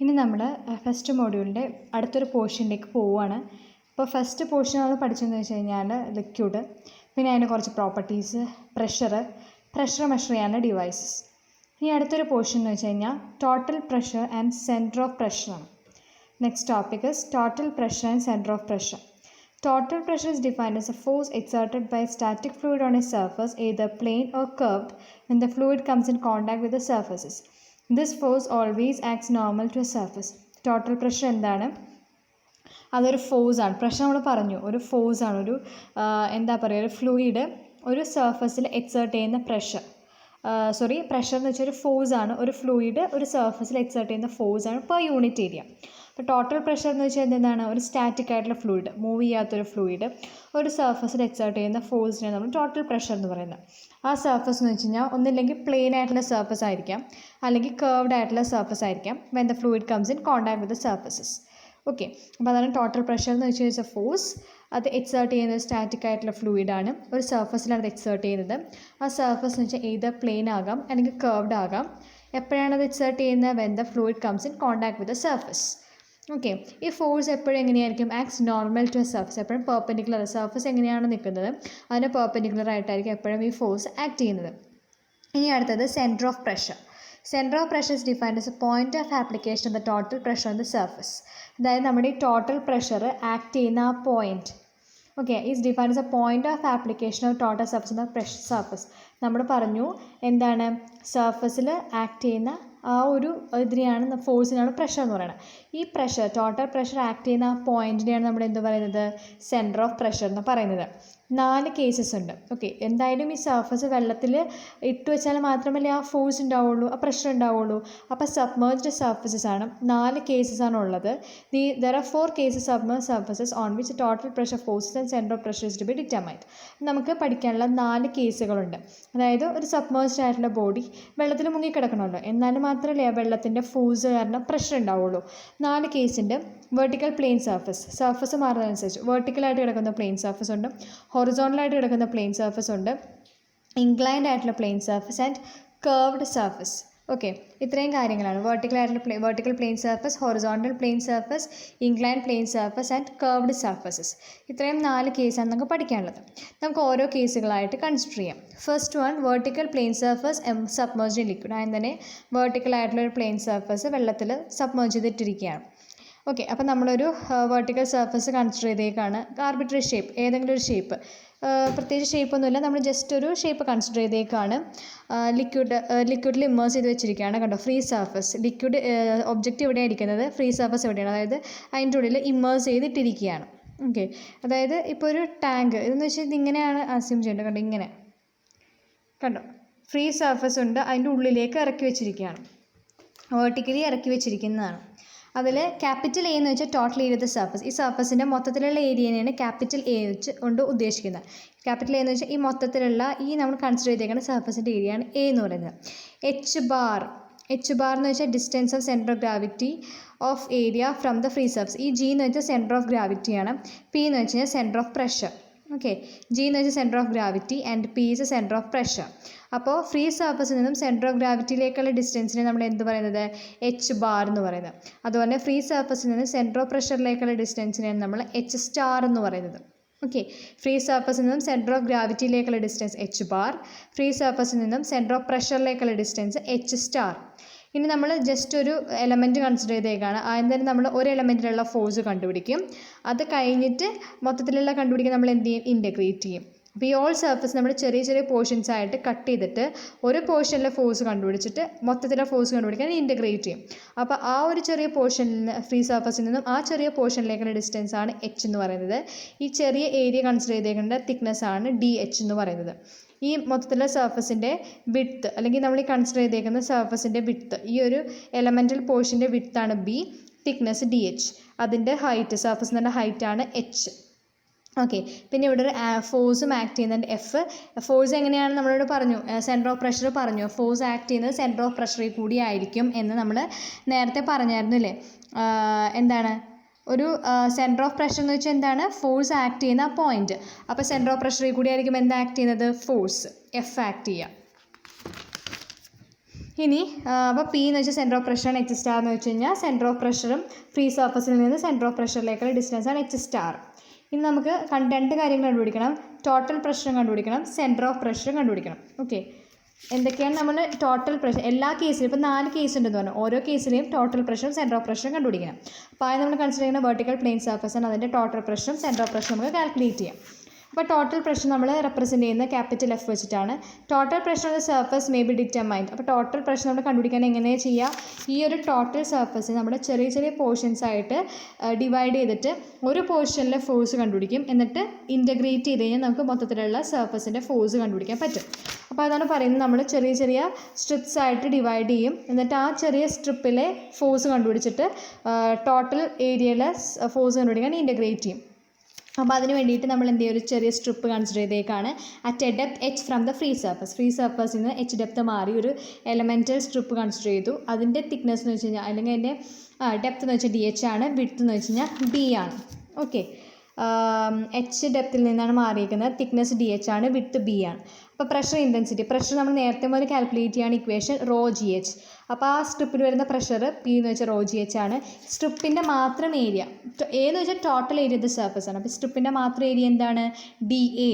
ഇനി നമ്മൾ ഫസ്റ്റ് മോഡ്യൂളിൻ്റെ അടുത്തൊരു പോർഷനിലേക്ക് പോവുകയാണ്. ഇപ്പോൾ ഫസ്റ്റ് പോർഷൻ നമ്മൾ പഠിച്ചതെന്ന് വെച്ച് കഴിഞ്ഞാൽ ലിക്വിഡ്, പിന്നെ അതിൻ്റെ കുറച്ച് പ്രോപ്പർട്ടീസ്, പ്രഷർ മെഷർ ചെയ്യാനുള്ള ഡിവൈസസ്. ഇനി അടുത്തൊരു പോർഷൻ എന്ന് വെച്ച് കഴിഞ്ഞാൽ total pressure and centre of പ്രഷറാണ്. Next topic is total pressure and centre of pressure. Total pressure is defined as a force exerted by a static fluid on a surface, either plane or curved, when the fluid comes in contact with the surfaces. This force always acts normal to a surface. Total pressure എന്താണ്? അതൊരു ഫോഴ്സാണ്. Pressure നമ്മൾ പറഞ്ഞു, ഒരു ഫോഴ്സാണ്. ഒരു എന്താ പറയുക, ഒരു fluid ഒരു സർഫസിൽ എക്സേർട്ട് ചെയ്യുന്ന പ്രഷർ എന്ന് വെച്ചാൽ ഒരു ഫോഴ്സാണ്. ഒരു ഫ്ലൂയിഡ് ഒരു സർഫസിൽ എക്സേർട്ട് ചെയ്യുന്ന ഫോഴ്സാണ് പെർ യൂണിറ്റ് ഏരിയ. അപ്പോൾ ടോട്ടൽ പ്രഷർ എന്ന് വെച്ചാൽ എന്താണ്? ഒരു സ്റ്റാറ്റിക് ആയിട്ടുള്ള ഫ്ലൂയിഡ്, മൂവ് ചെയ്യാത്തൊരു ഫ്ലൂയിഡ് ഒരു സർഫസിൽ എക്സേർട്ട് ചെയ്യുന്ന ഫോഴ്സിനെ നമ്മൾ ടോട്ടൽ പ്രഷർ എന്ന് പറയുന്നത്. ആ സർഫസ് എന്ന് വെച്ച് കഴിഞ്ഞാൽ ഒന്നില്ലെങ്കിൽ പ്ലെയിൻ ആയിട്ടുള്ള സർഫസ് ആയിരിക്കാം, അല്ലെങ്കിൽ കർവ്ഡ് ആയിട്ടുള്ള സർഫസ് ആയിരിക്കാം. When the fluid comes in contact with the surfaces. Okay, അപ്പോൾ അതാണ് ടോട്ടൽ പ്രഷർ എന്ന് വെച്ച് കഴിഞ്ഞാൽ ഫോഴ്സ്. അത് എക്സേർട്ട് ചെയ്യുന്നത് സ്റ്റാറ്റിക് ആയിട്ടുള്ള ഫ്ലൂയിഡാണ്, ഒരു സർഫസിലാണ് അത് എക്സേർട്ട് ചെയ്യുന്നത്. ആ സർഫസ് എന്ന് വെച്ചാൽ ഏത് പ്ലെയിൻ ആകാം അല്ലെങ്കിൽ കർവ്ഡ് ആകാം. എപ്പോഴാണ് അത് എക്സേർട്ട് ചെയ്യുന്നത്? When the fluid comes in contact with the surface. Okay, ഈ ഫോഴ്സ് എപ്പോഴും എങ്ങനെയായിരിക്കും? Acts normal to a surface. എപ്പോഴും പെർപെൻഡിക്കുലർ, സർഫസ് എങ്ങനെയാണ് നിൽക്കുന്നത് അതിന് പെർപെൻഡിക്കുലർ ആയിട്ടായിരിക്കും എപ്പോഴും ഈ ഫോഴ്സ് ആക്ട് ചെയ്യുന്നത്. ഇനി അടുത്തത് centre of pressure. Centre of pressure is defined as A point of application of the total pressure on the surface. അതായത് നമ്മുടെ ഈ ടോട്ടൽ പ്രഷർ ആക്ട് ചെയ്യുന്ന ആ point, okay, is defined as A point of application of total surface on the surface. നമ്മൾ പറഞ്ഞു എന്താണ്, സർഫസിൽ act ചെയ്യുന്ന ആ ഒരു ഇതിനെയാണ്, ഫോഴ്സിനാണ് പ്രഷർ എന്ന് പറയുന്നത്. ഈ പ്രഷർ, ടോട്ടൽ പ്രഷർ ആക്ട് ചെയ്യുന്ന ആ പോയിന്റിനെയാണ് നമ്മൾ എന്ത് പറയുന്നത്? സെൻറ്റർ ഓഫ് പ്രഷർ എന്ന് പറയുന്നത്. 4 കേസസ് ഉണ്ട്. ഓക്കെ, എന്തായാലും ഈ സർഫസ് വെള്ളത്തിൽ ഇട്ട് വെച്ചാൽ മാത്രമല്ലേ ആ ഫോഴ്സ് ഉണ്ടാവുള്ളൂ, ആ പ്രഷർ ഉണ്ടാവുള്ളൂ. അപ്പോൾ സബ്മേർജ്ഡ് സർഫസസ് ആണ് 4 കേസസ് ആണ് ഉള്ളത്. There are 4 cases submerged surfaces on which total pressure forces and centre of pressure is to be determined. നമുക്ക് പഠിക്കാനുള്ള 4 കേസുകളുണ്ട്. അതായത് ഒരു സബ്മേർജ്ഡ് ആയിട്ടുള്ള ബോഡി വെള്ളത്തിൽ മുങ്ങിക്കിടക്കണമല്ലോ, എന്നാലും മാത്രമല്ലേ ആ വെള്ളത്തിൻ്റെ ഫോഴ്സ് കാരണം പ്രഷർ ഉണ്ടാവുള്ളൂ. 4 കേസുണ്ട്. വെർട്ടിക്കൽ പ്ലെയിൻ സർഫസ് മാറുന്നതനുസരിച്ച് വെർട്ടിക്കലായിട്ട് കിടക്കുന്ന പ്ലെയിൻ സർഫസ് ഉണ്ട്, ഹൊറിസോണ്ടലായിട്ട് കിടക്കുന്ന പ്ലെയിൻ സർഫസ് ഉണ്ട്, ഇൻക്ലൈൻഡ് ആയിട്ടുള്ള plane surface and curved surface. Okay, ഇത്രയും കാര്യങ്ങളാണ്. Vertical plane surface, horizontal plane surface, inclined plane surface and curved surfaces. ഇത്രയും 4 കേസാണ് നമുക്ക് പഠിക്കാനുള്ളത്. നമുക്ക് ഓരോ കേസുകളായിട്ട് കൺസിഡർ ചെയ്യാം. First one, vertical plane surface submerged in liquid. ആദ്യം തന്നെ വെർട്ടിക്കൽ ആയിട്ടുള്ള ഒരു പ്ലെയിൻ സർഫസ് വെള്ളത്തിൽ സബ്മേർജ് ചെയ്തിട്ടിരിക്കുകയാണ്. ഓക്കെ, അപ്പോൾ നമ്മളൊരു വെർട്ടിക്കൽ സർഫസ് കൺസിഡർ ചെയ്തേക്കാണ്. ആർബിട്രറി ഷേപ്പ്, ഏതെങ്കിലും ഒരു ഷേപ്പ്, പ്രത്യേകിച്ച് ഷേപ്പൊന്നുമില്ല, നമ്മൾ ജസ്റ്റ് ഒരു ഷേപ്പ് കൺസിഡർ ചെയ്തേക്കാണ്. ലിക്വിഡിൽ ഇമ്മേഴ്സ് ചെയ്ത് വെച്ചിരിക്കുകയാണ്. കണ്ടോ, ഫ്രീ സർഫസ്. ലിക്വിഡ് ഒബ്ജക്റ്റ് എവിടെയാണ് ഇരിക്കുന്നത്, ഫ്രീ സർഫസ് എവിടെയാണ്, അതായത് അതിൻ്റെ ഉള്ളിൽ ഇമ്മേഴ്സ് ചെയ്തിട്ടിരിക്കുകയാണ്. ഓക്കെ, അതായത് ഇപ്പോൾ ഒരു ടാങ്ക് ഇതെന്ന് വെച്ചാൽ ഇതിങ്ങനെയാണ് അസ്യൂം ചെയ്യേണ്ടത്. കണ്ടോ, ഇങ്ങനെ കണ്ടോ, ഫ്രീ സർഫസ് ഉണ്ട്, അതിൻ്റെ ഉള്ളിലേക്ക് ഇറക്കി വെച്ചിരിക്കുകയാണ്, വേർട്ടിക്കലി ഇറക്കി വെച്ചിരിക്കുന്നതാണ്. അതിൽ ക്യാപിറ്റൽ എ എന്ന് വെച്ചാൽ total area of the surface. ഈ സർഫസിൻ്റെ മൊത്തത്തിലുള്ള ഏരിയനെയാണ് ക്യാപിറ്റൽ എ വെച്ച് കൊണ്ട് ഉദ്ദേശിക്കുന്നത്. ക്യാപിറ്റൽ എ എന്ന് വെച്ചാൽ ഈ മൊത്തത്തിലുള്ള ഈ നമ്മൾ കൺസിഡർ ചെയ്തേക്കുന്ന സർഫസിൻ്റെ ഏരിയയാണ് എ എന്ന് പറയുന്നത്. എച്ച് ബാർ എന്ന് വെച്ചാൽ distance of centre of gravity of area from the free surface. ഈ ജി എന്ന് വെച്ചാൽ സെൻറ്റർ ഓഫ് ഗ്രാവിറ്റിയാണ്. പി എന്ന് വെച്ച് കഴിഞ്ഞാൽ centre of pressure. Okay, G എന്ന് വെച്ചാൽ centre of gravity and P is centre of pressure. അപ്പോൾ ഫ്രീ സർഫസിൽ നിന്നും സെൻറ്റർ ഓഫ് ഗ്രാവിറ്റിയിലേക്കുള്ള ഡിസ്റ്റൻസിനെ നമ്മൾ എന്ത് പറയുന്നത്? എച്ച് ബാർ എന്ന് പറയുന്നത്. അതുപോലെ ഫ്രീ സർഫസിൽ നിന്ന് സെൻറ്റർ ഓഫ് പ്രഷറിലേക്കുള്ള ഡിസ്റ്റൻസിനെയാണ് നമ്മൾ എച്ച് സ്റ്റാർ എന്ന് പറയുന്നത്. ഓക്കെ, ഫ്രീ സർഫസിൽ നിന്നും സെൻറ്റർ ഓഫ് ഗ്രാവിറ്റിയിലേക്കുള്ള ഡിസ്റ്റൻസ് എച്ച് ബാർ, ഫ്രീ സർഫസിൽ നിന്നും സെൻറ്റർ ഓഫ് പ്രഷറിലേക്കുള്ള ഡിസ്റ്റൻസ് എച്ച് സ്റ്റാർ. ഇനി നമ്മൾ ജസ്റ്റ് ഒരു എലമെൻറ്റ് കൺസിഡർ ചെയ്തേക്കാണ്. ആദ്യം തന്നെ നമ്മൾ ഒരു എലമെൻറ്റിലുള്ള ഫോഴ്സ് കണ്ടുപിടിക്കും. അത് കഴിഞ്ഞിട്ട് മൊത്തത്തിലുള്ള കണ്ടുപിടിക്കാൻ നമ്മൾ എന്ത് ചെയ്യും? ഇൻ്റഗ്രേറ്റ് ചെയ്യും. അപ്പോൾ ഈ ഓൾ സർഫസ് നമ്മൾ ചെറിയ ചെറിയ പോർഷൻസ് ആയിട്ട് കട്ട് ചെയ്തിട്ട് ഒരു പോർഷനിലെ ഫോഴ്സ് കണ്ടുപിടിച്ചിട്ട് മൊത്തത്തിലുള്ള ഫോഴ്സ് കണ്ടുപിടിക്കാൻ ഇൻ്റഗ്രേറ്റ് ചെയ്യും. അപ്പോൾ ആ ഒരു ചെറിയ പോർഷനിൽ നിന്ന്, ഫ്രീ സർഫസിൽ നിന്നും ആ ചെറിയ പോർഷനിലേക്കുള്ള ഡിസ്റ്റൻസ് ആണ് എച്ച് എന്ന് പറയുന്നത്. ഈ ചെറിയ ഏരിയ കൺസിഡർ ചെയ്തേക്കേണ്ട തിക്നെസ് ആണ് ഡി എച്ച് എന്ന് പറയുന്നത്. ഈ മൊത്തത്തിലുള്ള സർഫസിൻ്റെ വിഡ്ത്ത്, അല്ലെങ്കിൽ നമ്മൾ ഈ കൺസിഡർ ചെയ്തേക്കുന്ന സർഫസിൻ്റെ വിഡ്ത്ത്, ഈ ഒരു എലമെൻ്റൽ പോർഷൻ്റെ വിഡ്ത്താണ് ബി, തിക്നെസ് ഡി എച്ച്, അതിൻ്റെ ഹൈറ്റ്, സർഫസിൻ്റെ ഹൈറ്റാണ് എച്ച്. ഓക്കെ, പിന്നെ ഇവിടെ ഒരു ഫോഴ്സും ആക്ട് ചെയ്യുന്നുണ്ട് എഫ്. ഫോഴ്സ് എങ്ങനെയാണ് നമ്മളോട് പറഞ്ഞു, സെൻറ്റർ ഓഫ് പ്രഷർ പറഞ്ഞു. ഫോഴ്സ് ആക്ട് ചെയ്യുന്നത് സെൻറ്റർ ഓഫ് പ്രഷറിൽ കൂടി ആയിരിക്കും എന്ന് നമ്മൾ നേരത്തെ പറഞ്ഞായിരുന്നു അല്ലേ? എന്താണ് ഒരു സെൻറ്റർ ഓഫ് പ്രഷർ എന്ന് വെച്ചാൽ എന്താണ്? ഫോഴ്സ് ആക്ട് ചെയ്യുന്ന പോയിന്റ്. അപ്പോൾ സെൻറ്റർ ഓഫ് പ്രഷറിൽ കൂടി ആയിരിക്കും എന്ത് ആക്ട് ചെയ്യുന്നത്? ഫോഴ്സ്, എഫ് ആക്ട് ചെയ്യുക. ഇനി അപ്പോൾ പി എന്ന് വെച്ചാൽ സെൻറ്റർ ഓഫ് പ്രഷറാണ്, എച്ച് സ്റ്റാർ എന്ന് വെച്ച് കഴിഞ്ഞാൽ സെൻറ്റർ ഓഫ് പ്രഷറും ഫ്രീ സർഫസിൽ നിന്ന് സെൻറ്റർ ഓഫ് പ്രഷറിലേക്കുള്ള ഡിസ്റ്റൻസാണ് എച്ച് സ്റ്റാർ. ഇനി നമുക്ക് രണ്ട് കാര്യങ്ങൾ കണ്ടുപിടിക്കണം. ടോട്ടൽ പ്രഷറും കണ്ടുപിടിക്കണം, സെൻറ്റർ ഓഫ് പ്രഷറും കണ്ടുപിടിക്കണം. ഓക്കെ, എന്തൊക്കെയാണ് നമ്മൾ ടോട്ടൽ പ്രഷർ എല്ലാ കേസിലും, ഇപ്പോൾ 4 കേസ് ഉണ്ടെന്ന് പറഞ്ഞു, ഓരോ കേസിലെയും ടോട്ടൽ പ്രഷറും സെൻറ്റർ ഓഫ് പ്രഷറും കണ്ടുപിടിക്കണം. അപ്പോൾ ആദ്യം നമ്മൾ കൺസിഡർ ചെയ്യുന്ന വെർട്ടിക്കൽ പ്ലെയിൻ സർഫസാണ്, അതിൻ്റെ ടോട്ടൽ പ്രഷറും സെൻറ്റർ ഓഫ് പ്രഷറും നമുക്ക് കാൽക്കുലേറ്റ് ചെയ്യാം. അപ്പോൾ ടോട്ടൽ പ്രഷർ നമ്മൾ റെപ്രസെൻറ്റ് ചെയ്യുന്ന ക്യാപിറ്റൽ എഫ് വെച്ചിട്ടാണ്. Total pressure of the surface may be determined. അപ്പോൾ ടോട്ടൽ പ്രഷർ നമ്മൾ കണ്ടുപിടിക്കാൻ എങ്ങനെയാണ് ചെയ്യുക? ഈ ഒരു ടോട്ടൽ സർഫസ് നമ്മുടെ ചെറിയ ചെറിയ പോർഷൻസ് ആയിട്ട് ഡിവൈഡ് ചെയ്തിട്ട് ഒരു പോർഷനിലെ ഫോഴ്സ് കണ്ടുപിടിക്കും, എന്നിട്ട് ഇൻ്റഗ്രേറ്റ് ചെയ്ത് കഴിഞ്ഞാൽ നമുക്ക് മൊത്തത്തിലുള്ള സർഫസിൻ്റെ ഫോഴ്സ് കണ്ടുപിടിക്കാൻ പറ്റും. അപ്പോൾ അതാണ് പറയുന്നത്, നമ്മൾ ചെറിയ ചെറിയ സ്ട്രിപ്സ് ആയിട്ട് ഡിവൈഡ് ചെയ്യും, എന്നിട്ട് ആ ചെറിയ സ്ട്രിപ്പിലെ ഫോഴ്സ് കണ്ടുപിടിച്ചിട്ട് ടോട്ടൽ ഏരിയയിലെ ഫോഴ്സ് കണ്ടുപിടിക്കാൻ ഇൻ്റഗ്രേറ്റ് ചെയ്യും. അപ്പോൾ അതിന് വേണ്ടിയിട്ട് നമ്മൾ എന്ത് ചെയ്യും, ഒരു ചെറിയ സ്ട്രിപ്പ് കൺസിഡർ ചെയ്തേക്കാണ് at a depth H from the free surface. Free സർഫസിൽ നിന്ന് എച്ച് ഡെപ്ത് മാറി ഒരു എലമെൻറ്റൽ സ്ട്രിപ്പ് കൺസിഡർ ചെയ്തു. അതിൻ്റെ തിക്നെസ് എന്ന് വെച്ച് കഴിഞ്ഞാൽ, അല്ലെങ്കിൽ അതിൻ്റെ ഡെപ്ത് എന്ന് വെച്ചാൽ ഡി എച്ച് ആണ്, വിഡ്ത്ത് എന്ന് വെച്ച് കഴിഞ്ഞാൽ ബി ആണ്. ഓക്കെ, എച്ച് ഡെപ്തിൽ നിന്നാണ് മാറിയിരിക്കുന്നത്, തിക്നെസ് ഡി എച്ച് ആണ്, വിഡ്ത്ത് ബി ആണ്. അപ്പോൾ പ്രഷർ ഇൻറ്റൻസിറ്റി, പ്രഷർ നമ്മൾ നേരത്തെ മുതൽ കാൽക്കുലേറ്റ് ചെയ്യുകയാണ് ഇക്വേഷൻ റോ ജി എച്ച്. അപ്പോൾ ആ സ്ട്രിപ്പിൽ വരുന്ന പ്രഷർ പി എന്ന് വെച്ചാൽ റോ ജി എച്ച് ആണ്. സ്ട്രിപ്പിൻ്റെ മാത്രം ഏരിയ എന്ന് വെച്ചാൽ total area of the surface ആണ്. അപ്പോൾ സ്ട്രിപ്പിൻ്റെ മാത്രം ഏരിയ എന്താണ്? D A.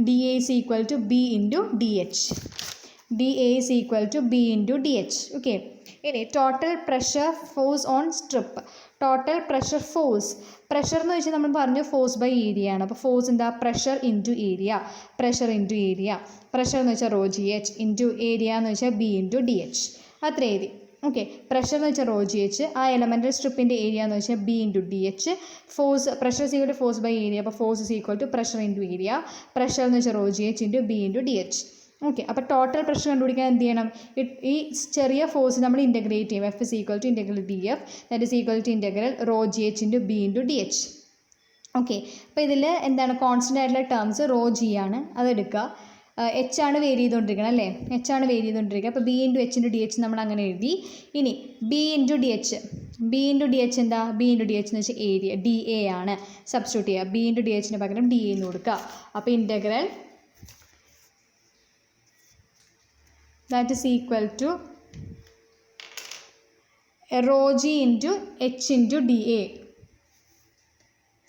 D A is equal to B into D H. D A is equal to B into D H. Okay, ഇനി total pressure force on strip. Total pressure force, pressure എന്ന് വെച്ചാൽ നമ്മൾ പറഞ്ഞു force by area ആണ്. അപ്പോൾ force എന്താ? Pressure into area, pressure into area. Pressure എന്ന് വെച്ചാൽ rho G H into area എന്ന് വെച്ചാൽ ബി ഇൻറ്റു ഡി എച്ച്. അത്ര എഴുതി. ഓക്കെ, പ്രഷർ എന്ന് വെച്ചാൽ റോ ജി എച്ച്, ആ എലമെൻ്റൽ സ്ട്രിപ്പിൻ്റെ ഏരിയ എന്ന് വെച്ചാൽ B into D H. Force, pressure is equal to force by area, അപ്പോൾ force is equal to pressure into area. Pressure എന്ന് വെച്ചാൽ rho G H into B into D H. Okay, അപ്പോൾ total pressure കണ്ടുപിടിക്കാൻ എന്ത് ചെയ്യണം? ഈ ചെറിയ force നമ്മൾ ഇൻ്റഗ്രേറ്റ് ചെയ്യും. F is equal to integral D F, that is equal to integral raw G H into B into D H. Okay, അപ്പോൾ ഇതിൽ എന്താണ് കോൺസ്റ്റൻ്റ് ആയിട്ടുള്ള ടേംസ് റോ ജി ആണ്, അതെടുക്കുക. എച്ച് ആണ് വേരി ചെയ്തുകൊണ്ടിരിക്കണം അല്ലേ, എച്ച് ആണ് വേരി ചെയ്തുകൊണ്ടിരിക്കുക. അപ്പോൾ B into H into D H നമ്മൾ അങ്ങനെ എഴുതി. ഇനി B into D H, B into D H എന്താ? ബി ഇൻറ്റു ഡി എച്ച് എന്ന് വെച്ചാൽ ഏരിയ, ഡി എ ആണ്, സബ്സ്റ്റിറ്റ്യൂട്ട് ചെയ്യുക. ബി ഇൻറ്റു ഡി എച്ചിന് പകരം ഡി എ എന്ന് കൊടുക്കുക. അപ്പോൾ integral that is equal to rho g into h into dA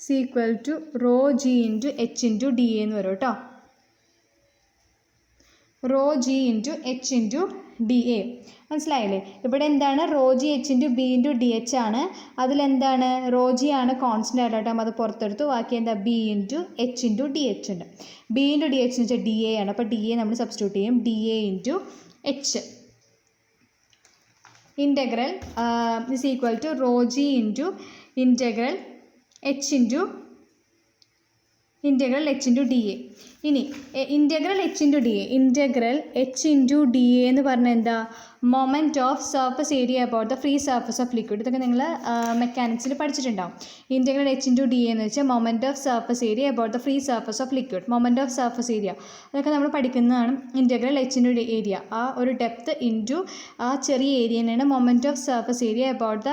is equal to rho g into h into dA എന്ന് വരും കേട്ടോ. rho g into h into dA മനസ്സിലായില്ലേ? ഇവിടെ എന്താണ്? Raw G H into B into D H ആണ്. അതിലെന്താണ്? Raw G ആണ് constant ആയിട്ടാണ്, അത് പുറത്തെടുത്തു. ബാക്കി എന്താ? B into H into D H ഉണ്ട്. ബി ഇൻറ്റു ഡി എച്ച് എന്ന് വെച്ചാൽ ഡി എ ആണ്, അപ്പോൾ ഡി എ നമ്മൾ സബ്സ്റ്റിറ്റ്യൂട്ട് ചെയ്യും. D A into H integral is equal to rho G into integral H into D A. ഇനി integral H into D A, integral H into D A എന്ന് പറഞ്ഞാൽ എന്താ? Moment of surface area about the free surface of liquid. ഇതൊക്കെ നിങ്ങൾ മെക്കാനിക്സിൽ പഠിച്ചിട്ടുണ്ടാവും. Integral H into D A എന്ന് വെച്ചാൽ moment of surface area about the free surface of liquid. Moment of surface area അതൊക്കെ നമ്മൾ പഠിക്കുന്നതാണ്. ഇൻ്റഗ്രൽ എച്ച് ഇൻറ്റു ഏരിയ, ആ ഒരു ഡെപ്ത് ഇൻറ്റു ആ ചെറിയ ഏരിയനാണ് moment of surface area about the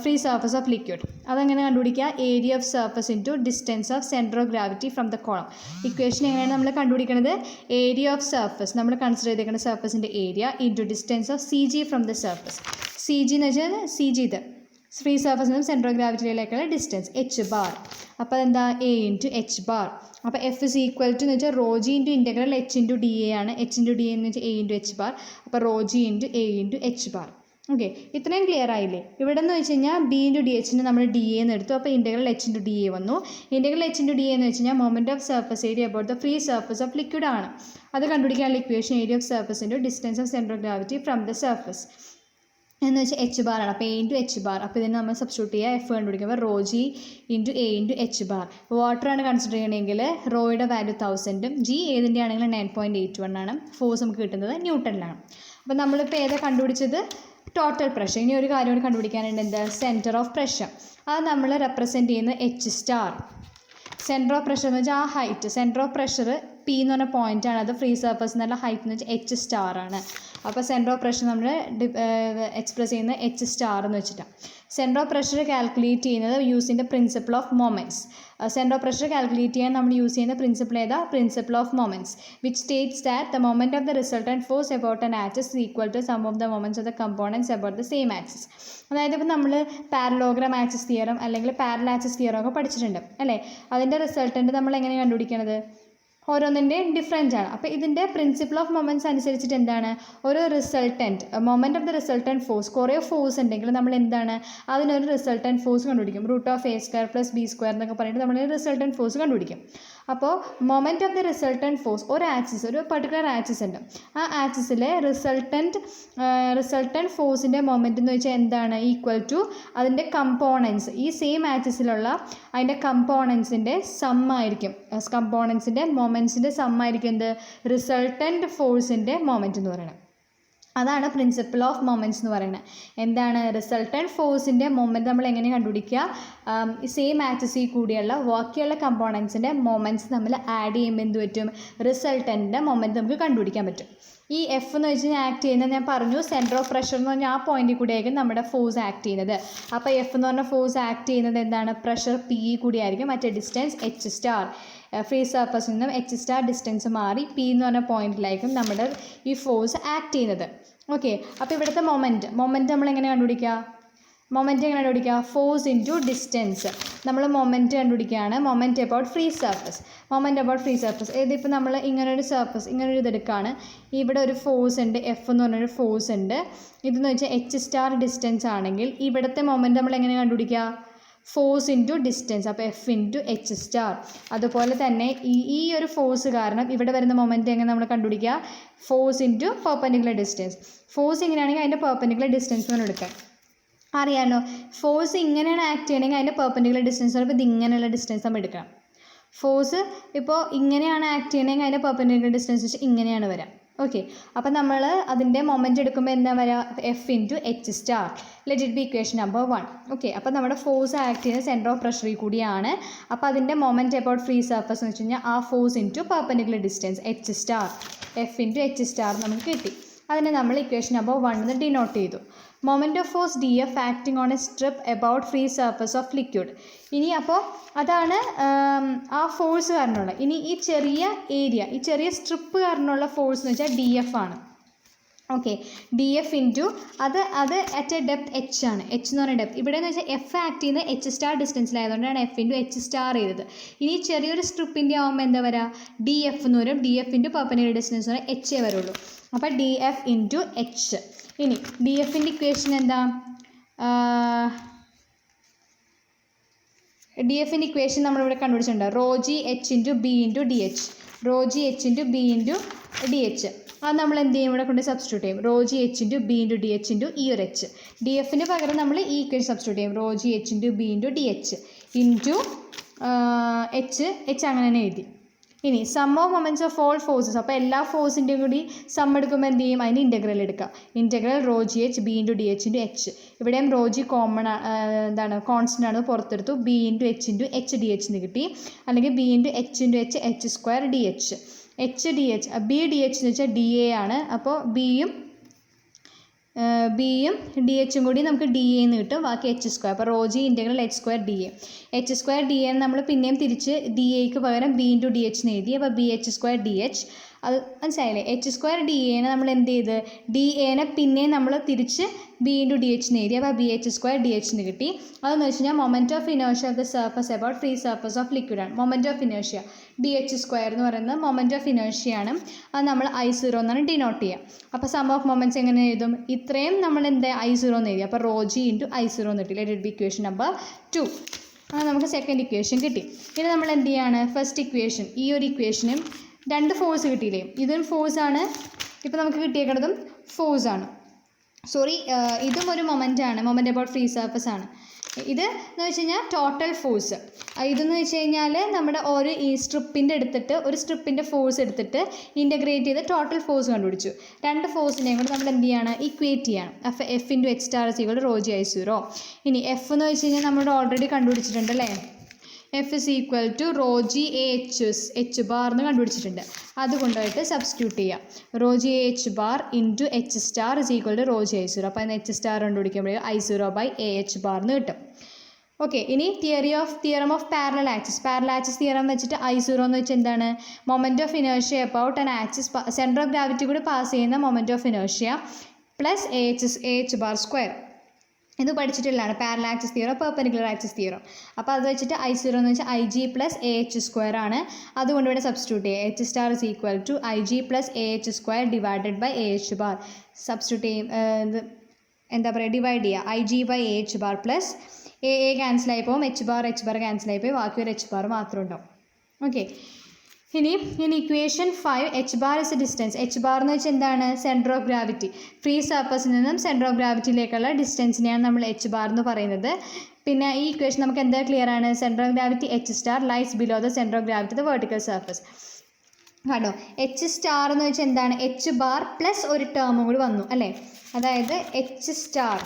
free surface of liquid. അതെങ്ങനെ കണ്ടുപിടിക്കുക? Area of surface into distance of centre of gravity from the column. Equation എങ്ങനെയാണ് നമ്മൾ കണ്ടുപിടിക്കുന്നത്? ഏരിയ ഓഫ് സർഫസ്, നമ്മൾ കൺസിഡർ ചെയ്തേക്കുന്ന സർഫസിൻ്റെ area into distance of C G from the surface. C G എന്ന് വെച്ചാൽ സി ജി ഇത് ഫ്രീ സർഫസിൽ നിന്നും സെൻറ്റർ ഓഫ് ഗ്രാവിറ്റിയിലേക്കുള്ള ഡിസ്റ്റൻസ് എച്ച് ബാർ. അപ്പോൾ അതെന്താ? A into H bar. അപ്പോൾ എഫ് ഇസ് ഈക്വൽ ടു എന്ന് വെച്ചാൽ rho G into integral H into D A ആണ്. എച്ച് ഇൻറ്റു ഡി എ എന്ന് വെച്ചാൽ എ ഇൻറ്റു എച്ച് ബാർ. അപ്പോൾ raw G into A into H bar. Okay, ഇത്രയും clear ആയില്ലേ? ഇവിടെ എന്ന് വെച്ച് കഴിഞ്ഞാൽ ബി ഇൻറ്റു ഡി എച്ചിന് നമ്മൾ ഡി എ എന്ന് എടുത്തു. അപ്പോൾ integral H into D A വന്നു. Integral H into D A എന്ന് വെച്ച് കഴിഞ്ഞാൽ moment of surface area about the free surface of liquid ആണ്. അത് കണ്ടുപിടിക്കാനുള്ള equation area of surface into distance of centre of gravity from the surface എന്ന് വെച്ചാൽ H bar ആണ്. അപ്പോൾ എ ഇൻറ്റു എച്ച് ബാർ. അപ്പോൾ ഇതിന് നമ്മൾ സബ്സ്റ്റിറ്റ്യൂട്ട് ചെയ്യുക. എഫ് കണ്ടുപിടിക്കുമ്പോൾ rho G into A into H bar. വാട്ടറാണ് കൺസിഡർ ചെയ്യണമെങ്കിൽ റോയുടെ വാല്യൂ 1000ഉം ജി ഏതിൻ്റെ ആണെങ്കിൽ 9.81 ആണ്. ഫോഴ്സ് നമുക്ക് കിട്ടുന്നത് ന്യൂട്ടണിലാണ്. അപ്പോൾ നമ്മളിപ്പോൾ ഏതാ കണ്ടുപിടിച്ചത്? Total pressure. ഇനി ഒരു കാര്യം കൂടി കണ്ടുപിടിക്കാനുണ്ട്, എന്താ? Centre of pressure. അത് നമ്മൾ റെപ്രസെൻറ്റ് ചെയ്യുന്ന H star. Centre of pressure എന്ന് വെച്ചാൽ ആ height, centre of pressure P എന്ന് പറഞ്ഞ പോയിൻ്റാണ്, അത് ഫ്രീ സർഫസ് എന്നുള്ള ഹൈറ്റ് എന്ന് വെച്ചാൽ എച്ച് സ്റ്റാർ ആണ്. അപ്പോൾ സെൻറ്റർ ഓഫ് പ്രഷർ നമ്മൾ എക്സ്പ്രസ് ചെയ്യുന്നത് എച്ച് സ്റ്റാർ എന്ന് വെച്ചിട്ടാണ്. സെൻറ്റർ ഓഫ് പ്രഷർ കാൽക്കുലേറ്റ് ചെയ്യുന്നത് യൂസിൻ്റെ principle of moments. Centre of pressure calculate ചെയ്യാൻ നമ്മൾ യൂസ് ചെയ്യുന്ന പ്രിൻസിപ്പിൾ ഏതാ? Principle of moments, which states that the moment of the resultant force about an axis is equal to sum of the moments of the components about the same axis. അതായത് ഇപ്പോൾ നമ്മൾ parallelogram axis theorem അല്ലെങ്കിൽ parallel axis theorem ഒക്കെ പഠിച്ചിട്ടുണ്ട് അല്ലേ? അതിൻ്റെ resultant നമ്മൾ എങ്ങനെ കണ്ടുപിടിക്കണത്? ഓരോന്നിൻ്റെയും ഡിഫറെൻ്റ് ആണ്. അപ്പോൾ ഇതിൻ്റെ പ്രിൻസിപ്പിൾ ഓഫ് മൊമെൻറ്റ്സ് അനുസരിച്ചിട്ട് എന്താണ്, ഒരു resultant moment of the resultant force, കുറേ ഫോഴ്സ് ഉണ്ടെങ്കിൽ നമ്മൾ എന്താണ് അതിനൊരു റിസൾട്ടൻറ്റ് ഫോഴ്സ് കണ്ടുപിടിക്കും. √(a²+b² എന്നൊക്കെ പറഞ്ഞിട്ട് നമ്മൾ റിസൾട്ടൻറ്റ് ഫോഴ്സ് കണ്ടുപിടിക്കും. അപ്പോൾ moment of the resultant force ഒരു ആക്സിസ്, ഒരു പർട്ടിക്കുലർ ആക്സിസ് ഉണ്ട്, ആ ആക്സിസിലെ റിസൾട്ടൻറ്റ് ഫോഴ്സിൻ്റെ മൊമെൻറ്റ് എന്ന് വെച്ചാൽ എന്താണ്? ഈക്വൽ ടു അതിൻ്റെ കമ്പോണൻസ്, ഈ സെയിം ആക്സിസിലുള്ള അതിൻ്റെ കമ്പോണൻസിൻ്റെ സമ്മായിരിക്കും. കമ്പോണൻസിൻ്റെ മൊമെൻറ്റ്സിൻ്റെ സമ്മായിരിക്കും എന്ത്? റിസൾട്ടൻറ്റ് ഫോഴ്സിൻ്റെ മൊമെൻറ്റ് എന്ന് പറയുന്നത്. അതാണ് പ്രിൻസിപ്പിൾ ഓഫ് മൊമെൻറ്റ്സ് എന്ന് പറയുന്നത്. എന്താണ്? റിസൾട്ടൻറ്റ് ഫോഴ്സിൻ്റെ മൊമെൻറ്റ് നമ്മൾ എങ്ങനെ കണ്ടുപിടിക്കുക? സെയിം ആക്സിസിൽ കൂടിയുള്ള ബാക്കിയുള്ള കമ്പോണൻസിൻ്റെ മൊമെൻറ്റ്സ് നമ്മൾ ആഡ് ചെയ്യുമ്പോൾ എന്ത് പറ്റും? റിസൾട്ടൻറ്റിൻ്റെ മൊമെൻറ്റ് നമുക്ക് കണ്ടുപിടിക്കാൻ പറ്റും. ഈ എഫ് എന്ന് വെച്ച് കഴിഞ്ഞാൽ ആക്ട് ചെയ്യുന്നത് ഞാൻ പറഞ്ഞു, സെൻറ്റർ ഓഫ് പ്രഷർ എന്ന് പറഞ്ഞാൽ ആ പോയിന്റിൽ കൂടിയായിരിക്കും നമ്മുടെ ഫോഴ്സ് ആക്ട് ചെയ്യുന്നത്. അപ്പോൾ എഫ് എന്ന് പറഞ്ഞാൽ ഫോഴ്സ് ആക്ട് ചെയ്യുന്നത് എന്താണ്? പ്രഷർ പി കൂടിയായിരിക്കും. മറ്റേ ഡിസ്റ്റൻസ് എച്ച് സ്റ്റാർ, ഫ്രീ സർഫസിൽ നിന്നും എച്ച് സ്റ്റാർ ഡിസ്റ്റൻസ് മാറി പി എന്ന് പറഞ്ഞ പോയിന്റിലായിരിക്കും നമ്മുടെ ഈ ഫോഴ്സ് ആക്ട് ചെയ്യുന്നത്. ഓക്കെ, അപ്പോൾ ഇവിടുത്തെ മൊമെൻറ്റ് നമ്മൾ എങ്ങനെ കണ്ടുപിടിക്കുക? മൊമെൻറ്റ് എങ്ങനെ കണ്ടുപിടിക്കുക? Force into distance. നമ്മൾ മൊമെൻറ്റ് കണ്ടുപിടിക്കുകയാണ്. Moment about free surface. ഇതിപ്പോൾ നമ്മൾ ഇങ്ങനൊരു സർഫസ്, ഇങ്ങനൊരു ഇതെടുക്കുകയാണ്. ഇവിടെ ഒരു ഫോഴ്സ് ഉണ്ട്, എഫ് എന്ന് പറഞ്ഞൊരു ഫോഴ്സ് ഉണ്ട്. ഇതെന്ന് വെച്ചാൽ എച്ച് സ്റ്റാർ ഡിസ്റ്റൻസ് ആണെങ്കിൽ ഇവിടുത്തെ മൊമെൻറ്റ് നമ്മൾ എങ്ങനെ കണ്ടുപിടിക്കുക? ഫോഴ്സ് ഇൻറ്റു ഡിസ്റ്റൻസ്, അപ്പോൾ എഫ് ഇൻറ്റു എച്ച് സ്റ്റാർ. അതുപോലെ തന്നെ ഈ ഒരു ഫോഴ്സ് കാരണം ഇവിടെ വരുന്ന മൊമെൻറ്റ് എങ്ങനെ നമ്മൾ കണ്ടുപിടിക്കുക? Force into perpendicular distance. Force ഇങ്ങനെയാണെങ്കിൽ അതിൻ്റെ പെർപെൻഡിക്കുലർ ഡിസ്റ്റൻസ് വേണം എടുക്കാൻ. അറിയാമല്ലോ, ഫോഴ്സ് ഇങ്ങനെയാണ് ആക്ട് ചെയ്യണമെങ്കിൽ അതിൻ്റെ പെർപെൻഡിക്കുലർ ഡിസ്റ്റൻസ് പറയുമ്പോൾ ഇത് ഇങ്ങനെയുള്ള ഡിസ്റ്റൻസ് നമ്മൾ എടുക്കണം. ഫോഴ്സ് ഇപ്പോൾ ഇങ്ങനെയാണ് ആക്ട് ചെയ്യണമെങ്കിൽ അതിൻ്റെ പെർപെൻഡിക്കുലർ ഡിസ്റ്റൻസ് വെച്ച് ഇങ്ങനെയാണ് വരാം. ഓക്കെ, അപ്പോൾ നമ്മൾ അതിൻ്റെ മൊമെൻറ്റ് എടുക്കുമ്പോൾ എന്താ വരിക? F into H star. Let it be equation number 1. Okay, അപ്പോൾ നമ്മുടെ ഫോഴ്സ് ആക്ട് ചെയ്യുന്നത് സെൻറ്റർ ഓഫ് പ്രഷറിൽ കൂടിയാണ്. അപ്പോൾ അതിൻ്റെ മൊമെൻറ്റ് അബൌട്ട് ഫ്രീ സർഫസ് എന്ന് വെച്ച് കഴിഞ്ഞാൽ ആ force into perpendicular distance H star, F into H star നമുക്ക് കിട്ടി. അതിനെ നമ്മൾ ഇക്വേഷൻ നമ്പർ 1 എന്ന് ഡിനോട്ട് ചെയ്തു. Moment of force D F acting on A strip about free surface of liquid. ഇനി അപ്പോൾ അതാണ് ആ ഫോഴ്സ് കാരണമുള്ള. ഇനി ഈ ചെറിയ ഏരിയ, ഈ ചെറിയ സ്ട്രിപ്പ് കാരണമുള്ള ഫോഴ്സ് എന്ന് വെച്ചാൽ ഡി എഫ് ആണ്. ഓക്കെ, ഡി എഫ് ഇൻറ്റു അത് അറ്റ് എ ഡെപ്ത് എച്ച് ആണ്. എച്ച് എന്ന് പറഞ്ഞ ഡെപ്ത്. ഇവിടെ എന്ന് വെച്ചാൽ എഫ് ആക്ട് ചെയ്യുന്നത് എച്ച് സ്റ്റാർ ഡിസ്റ്റൻസിലായതുകൊണ്ടാണ് എഫ് ഇൻറ്റു എച്ച് സ്റ്റാർ ചെയ്തത്. ഇനി ചെറിയൊരു സ്ട്രിപ്പിൻ്റെ ആകുമ്പോൾ എന്താ വരിക? ഡി എഫ് എന്ന് വരും. D F into perpendicular distance എന്ന് പറഞ്ഞാൽ എച്ചേ വരുള്ളൂ. അപ്പോൾ ഡി എഫ് ഇൻറ്റു എച്ച്. ഇനി ഡി എഫിൻ്റെ ഇക്വേഷൻ എന്താ? ഡി എഫിൻ്റെ ഇക്വേഷൻ നമ്മളിവിടെ കണ്ടുപിടിച്ചിട്ടുണ്ട്. Rho G H into B into D H. Rho G H into B into D H. അത് നമ്മൾ എന്ത് ചെയ്യും? ഇവിടെ കൊണ്ട് സബ്സ്റ്റിറ്റ്യൂട്ട് ചെയ്യും. Rho G H into B into D H into ഈ ഒരു എച്ച്. ഡി എഫിന് പകരം നമ്മൾ ഈ ഇക്വേഷൻ സബ്സ്റ്റിറ്റ്യൂട്ട് ചെയ്യും. Rho G H into B into D H into h അങ്ങനെ തന്നെ എഴുതി. ഇനി sum of moments of all forces. അപ്പോൾ എല്ലാ ഫോഴ്സിൻ്റെയും കൂടി സം എടുക്കുമ്പോൾ എന്ത് ചെയ്യും? അതിന് ഇൻ്റഗ്രൽ എടുക്കുക. Integral raw G H B into D H into H. ഇവിടെയും റോ ജി കോൺസ്റ്റൻ്റ് ആണ്, പുറത്തെടുത്തു. B into H D H എന്ന് കിട്ടി. അല്ലെങ്കിൽ B into H square D H. H D H, B D H എന്ന് വെച്ചാൽ D A ആണ്. അപ്പോൾ ബിയും ഡി എച്ചും കൂടി നമുക്ക് ഡി എ എന്ന് കിട്ടും. ബാക്കി എച്ച് സ്ക്വയർ. അപ്പോൾ raw G integral H square D A. H square D A നമ്മൾ പിന്നെയും തിരിച്ച് ഡി എക്ക് പകരം ബി ഇൻറ്റു ഡി എച്ച് എന്ന് എഴുതി. അപ്പോൾ B H square D H. അത് മനസ്സിലായില്ലേ? എച്ച് സ്ക്വയർ ഡി എനെ നമ്മൾ എന്ത് ചെയ്ത്? ഡി എനെ പിന്നെയും നമ്മൾ തിരിച്ച് ബി ഇൻറ്റു ഡി എച്ച് എന്ന് എഴുതി. അപ്പോൾ B H square D H എന്ന് കിട്ടി. അതെന്ന് വെച്ച് കഴിഞ്ഞാൽ moment of inertia of the surface about free surface of liquid ആണ്. Moment of inertia D H square എന്ന് പറയുന്നത് മൊമെൻറ്റ് ഓഫ് ഇനേർഷ്യയാണ്. അത് നമ്മൾ I0 എന്നാണ് ഡിനോട്ട് ചെയ്യുക. അപ്പോൾ സം ഓഫ് മൊമെൻറ്റ്സ് എങ്ങനെ എഴുതും? ഇത്രയും നമ്മൾ എന്ത് I0 എന്ന് എഴുതി. അപ്പോൾ റോ ജി ഇൻറ്റു I0 എന്ന് കിട്ടി. Let it be equation number 2. അങ്ങനെ നമുക്ക് സെക്കൻഡ് ഇക്വേഷൻ കിട്ടി. ഇനി നമ്മൾ എന്ത് ചെയ്യാണ്? ഫസ്റ്റ് ഇക്വേഷൻ, ഈ ഒരു ഇക്വേഷനും രണ്ട് ഫോഴ്സ് കിട്ടിയില്ലേ? ഇതും ഫോഴ്സാണ്. ഇപ്പോൾ നമുക്ക് കിട്ടിയേക്കുന്നതും ഫോഴ്സാണ്. ഇതും ഒരു മൊമെൻ്റാണ്. മൊമെൻറ്റ് അബൌട്ട് ഫ്രീ സർഫസ് ആണ്. ഇത് എന്ന് വെച്ച് കഴിഞ്ഞാൽ ടോട്ടൽ ഫോഴ്സ്. ഇതെന്ന് വെച്ച് കഴിഞ്ഞാൽ നമ്മുടെ ഈ സ്ട്രിപ്പിൻ്റെ എടുത്തിട്ട് ഒരു സ്ട്രിപ്പിൻ്റെ ഫോഴ്സ് എടുത്തിട്ട് ഇൻ്റഗ്രേറ്റ് ചെയ്ത് ടോട്ടൽ ഫോഴ്സ് കണ്ടുപിടിച്ചു. രണ്ട് ഫോഴ്സിനെയും കൂടെ നമ്മൾ എന്ത് ചെയ്യാണ്? ഇക്വേറ്റ് ചെയ്യണം. F into H star equal to rho g I0. ഇനി എഫ് എന്ന് വെച്ച് കഴിഞ്ഞാൽ നമ്മളിവിടെ ഓൾറെഡി കണ്ടുപിടിച്ചിട്ടുണ്ട് അല്ലേ? F is equal to rho g A h bar എന്ന് കണ്ടുപിടിച്ചിട്ടുണ്ട്. അത് കൊണ്ടുപോയിട്ട് സബ്സ്റ്റിറ്റ്യൂട്ട് ചെയ്യുക. Rho g A h bar into H star is equal to rho g I zero. അപ്പോൾ അതിന് എച്ച് സ്റ്റാർ കണ്ടുപിടിക്കുമ്പോഴേക്കും I0/AH ബാർ എന്ന് കിട്ടും. ഓക്കെ, ഇനി theorem of parallel axis theorem വെച്ചിട്ട് I0 എന്ന് വെച്ചാൽ എന്താണ്? Moment of inertia about an axis, centre of gravity കൂടി പാസ് ചെയ്യുന്ന moment of inertia plus AH bar square. ഇത് പഠിച്ചിട്ടുള്ളതാണ് parallel axis theorem, perpendicular axis theorem. അപ്പോൾ അത് വെച്ചിട്ട് I0 എന്ന് വെച്ചാൽ IG പ്ലസ് AH സ്ക്വയർ ആണ്. അതുകൊണ്ട് ഇവിടെ സബ്സ്റ്റിറ്റ്യൂട്ട് ചെയ്യുക. H star is equal to IG plus AH square divided by AH bar. Substitute ചെയ്യും, എന്താ പറയുക, ഡിവൈഡ് ചെയ്യുക. IG/AH ബാർ പ്ലസ് A ക്യാൻസലായി പോകും, H ബാർ ക്യാൻസലായി പോയി, ബാക്കി ഒരു H ബാർ മാത്രം ഉണ്ടാവും. ഓക്കെ, ഇനി equation 5 H bar is distance. H bar എന്ന് വെച്ചാൽ എന്താണ്? Centre of gravity. ഫ്രീ സർഫസിൽ നിന്നും സെൻറ്റർ ഓഫ് ഗ്രാവിറ്റിയിലേക്കുള്ള ഡിസ്റ്റൻസിനെയാണ് നമ്മൾ H ബാർ എന്ന് പറയുന്നത്. പിന്നെ ഈ ഇക്വേഷൻ നമുക്ക് എന്താ ക്ലിയർ ആണ്? Centre of gravity H star lies below the centre of gravity the vertical surface. കണ്ടോ, H സ്റ്റാർ എന്ന് വെച്ചാൽ എന്താണ്? H ബാർ പ്ലസ് ഒരു ടേമും കൂടി വന്നു അല്ലേ? അതായത് H സ്റ്റാർ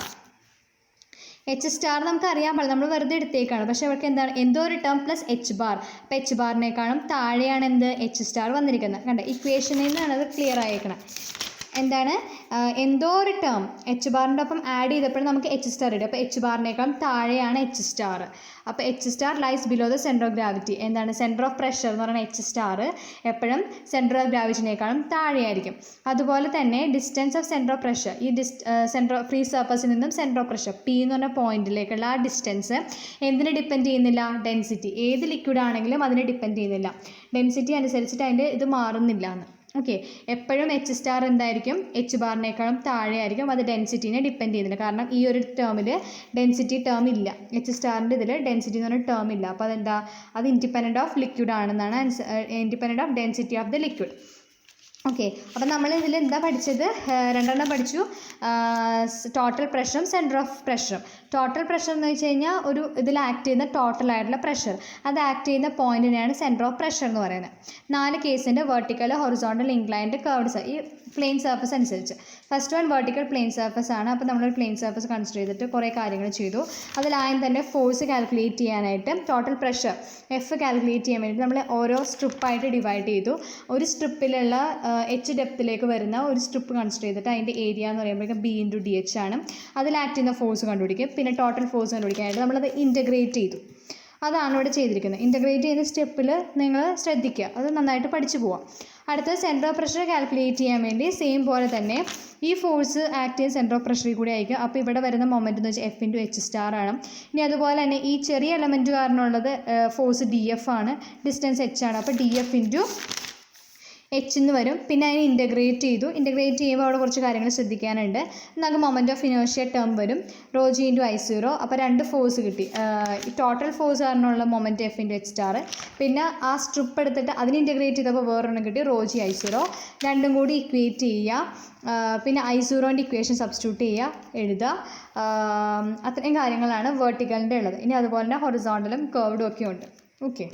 നമുക്ക് അറിയാൻ പാടില്ല, നമ്മൾ വെറുതെ എടുത്തേക്കാണ്. പക്ഷേ അവർക്ക് എന്താണ്? എന്തോ ഒരു ടേം പ്ലസ് H ബാർ. അപ്പോൾ H ബാറിനേക്കാളും താഴെയാണ് എന്ത്? H സ്റ്റാർ വന്നിരിക്കുന്നത്. കണ്ടോ, ഇക്വേഷനിൽ നിന്നാണ് അത് ക്ലിയർ ആയേക്കണം. എന്താണ്? എന്തോ ഒരു ടേം H ബാറിൻ്റെ ഒപ്പം ആഡ് ചെയ്തപ്പോൾ നമുക്ക് H സ്റ്റാർ ഇടും. അപ്പോൾ H ബാറിനേക്കാളും താഴെയാണ് H സ്റ്റാർ. അപ്പോൾ H star lies below the centre of gravity. എന്താണ്? സെൻറ്റർ ഓഫ് പ്രഷർ എന്ന് പറയുന്നത് H സ്റ്റാർ എപ്പോഴും സെൻറ്റർ ഓഫ് ഗ്രാവിറ്റിനേക്കാളും താഴെയായിരിക്കും. അതുപോലെ തന്നെ distance of centre of pressure, ഈ സെൻറ്റർ ഫ്രീ സർഫസിൽ നിന്നും സെൻറ്റർ ഓഫ് പ്രഷർ P എന്ന് പറഞ്ഞ പോയിന്റിലേക്കുള്ള ആ ഡിസ്റ്റൻസ് എന്തിനെ ഡിപ്പെൻഡ് ചെയ്യുന്നില്ല? ഡെൻസിറ്റി. ഏത് ലിക്വിഡ് ആണെങ്കിലും അതിനെ ഡിപ്പെൻഡ് ചെയ്യുന്നില്ല. ഡെൻസിറ്റി അനുസരിച്ചിട്ട് അതിൻ്റെ ഇത് മാറുന്നില്ല എന്ന്. ഓക്കെ, എപ്പോഴും H സ്റ്റാർ എന്തായിരിക്കും? H ബാറിനേക്കാളും താഴെ ആയിരിക്കും. അത് ഡെൻസിറ്റിനെ ഡിപ്പെൻഡ് ചെയ്യുന്നില്ല. കാരണം ഈ ഒരു ടേമിൽ ഡെൻസിറ്റി ടേം ഇല്ല. H സ്റ്റാറിൻ്റെ ഇതിൽ ഡെൻസിറ്റി എന്ന് പറഞ്ഞ ടേം ഇല്ല. അപ്പോൾ അതെന്താ? അത് ഇൻഡിപെൻഡൻറ്റ് ഓഫ് ലിക്വിഡ് ആണെന്നാണ്, independent of density of the liquid. Okay, അപ്പം നമ്മൾ ഇതിൽ എന്താ പഠിച്ചത്? രണ്ടെണ്ണം പഠിച്ചു. ടോട്ടൽ പ്രഷറും സെൻറ്റർ ഓഫ് പ്രഷറും. ടോട്ടൽ പ്രഷർ എന്ന് വെച്ച് കഴിഞ്ഞാൽ ഒരു ഇതിൽ ആക്ട് ചെയ്യുന്ന ടോട്ടലായിട്ടുള്ള പ്രഷർ, അത് ആക്ട് ചെയ്യുന്ന പോയിന്റിനെയാണ് സെൻറ്റർ ഓഫ് പ്രഷർ എന്ന് പറയുന്നത്. 4 കേസിൻ്റെ വെർട്ടിക്കൽ, ഹൊറിസോണ്ടൽ, ഇൻക്ലൈൻഡ്, കർവ്ഡ് ഈ പ്ലെയിൻ സർഫസ് അനുസരിച്ച്. First one vertical plane surface ആണ്. അപ്പോൾ നമ്മളൊരു പ്ലെയിൻ സർഫസ് കൺസിഡർ ചെയ്തിട്ട് കുറേ കാര്യങ്ങൾ ചെയ്തു. അതിലാദ്യം തന്നെ ഫോഴ്സ് കാൽക്കുലേറ്റ് ചെയ്യാനായിട്ട് ടോട്ടൽ പ്രഷർ F കാൽക്കുലേറ്റ് ചെയ്യാൻ വേണ്ടി നമ്മൾ ഓരോ സ്ട്രിപ്പായിട്ട് ഡിവൈഡ് ചെയ്തു. ഒരു സ്ട്രിപ്പിലുള്ള H ഡെപ്തിലേക്ക് വരുന്ന ഒരു സ്ട്രിപ്പ് കൺസിഡർ ചെയ്തിട്ട് അതിൻ്റെ ഏരിയ എന്ന് പറയുമ്പോഴേക്കും B/DH ആണ്. അതിൽ ആക്ട് ചെയ്യുന്ന ഫോഴ്സ് കണ്ടുപിടിക്കും. പിന്നെ ടോട്ടൽ ഫോഴ്സ് കണ്ടുപിടിക്കാനായിട്ട് നമ്മളത് ഇൻറ്റഗ്രേറ്റ് ചെയ്തു. അതാണ് ഇവിടെ ചെയ്തിരിക്കുന്നത്. ഇൻറ്റഗ്രേറ്റ് ചെയ്യുന്ന സ്റ്റെപ്പിൽ നിങ്ങൾ ശ്രദ്ധിക്കുക, അത് നന്നായിട്ട് പഠിച്ചു പോവാം. അടുത്തത് സെൻറ്റർ ഓഫ് പ്രഷർ കാൽക്കുലേറ്റ് ചെയ്യാൻ വേണ്ടി സെയിം പോലെ തന്നെ ഈ ഫോഴ്സ് ആക്ട് ചെയ്യുന്ന സെൻറ്റർ ഓഫ് പ്രഷറിൽ കൂടി ആയിരിക്കും. അപ്പോൾ ഇവിടെ വരുന്ന മൊമെൻറ്റ് എന്ന് വെച്ചാൽ F/H സ്റ്റാർ ആണ്. ഇനി അതുപോലെ തന്നെ ഈ ചെറിയ എലമെൻറ്റ് കാരണമുള്ളത് ഫോഴ്സ് DF ആണ്, ഡിസ്റ്റൻസ് H ആണ്. അപ്പോൾ DF/H എന്ന് വരും. പിന്നെ അതിനെ ഇൻറ്റഗ്രേറ്റ് ചെയ്തു. ഇൻറ്റഗ്രേറ്റ് ചെയ്യുമ്പോൾ അവിടെ കുറച്ച് കാര്യങ്ങൾ ശ്രദ്ധിക്കാനുണ്ട്. നമുക്ക് മൊമെൻറ്റ് ഓഫ് ഇനേർഷ്യ ടേം വരും, റോ ജി ഇൻറ്റു I0. അപ്പോൾ 2 ഫോഴ്സ് കിട്ടി. ടോട്ടൽ ഫോഴ്സ് കാരണമുള്ള മൊമെൻറ്റ് F/H സ്റ്റാർ. പിന്നെ ആ സ്ട്രിപ്പ് എടുത്തിട്ട് അതിന് ഇൻറ്റഗ്രേറ്റ് ചെയ്തപ്പോൾ വേറൊരെണ്ണം കിട്ടി, റോ ജി I0. രണ്ടും കൂടി ഇക്വേറ്റ് ചെയ്യുക. പിന്നെ I0ൻ്റെ ഇക്വേഷൻ സബ്സ്റ്റിറ്റ്യൂട്ട് ചെയ്യുക, എഴുതുക. അത്രയും കാര്യങ്ങളാണ് വെർട്ടിക്കലിൻ്റെ ഉള്ളത്. ഇനി അതുപോലെ തന്നെ ഹൊറിസോണ്ടലും കർവ്ഡും ഒക്കെ ഉണ്ട്. ഓക്കെ.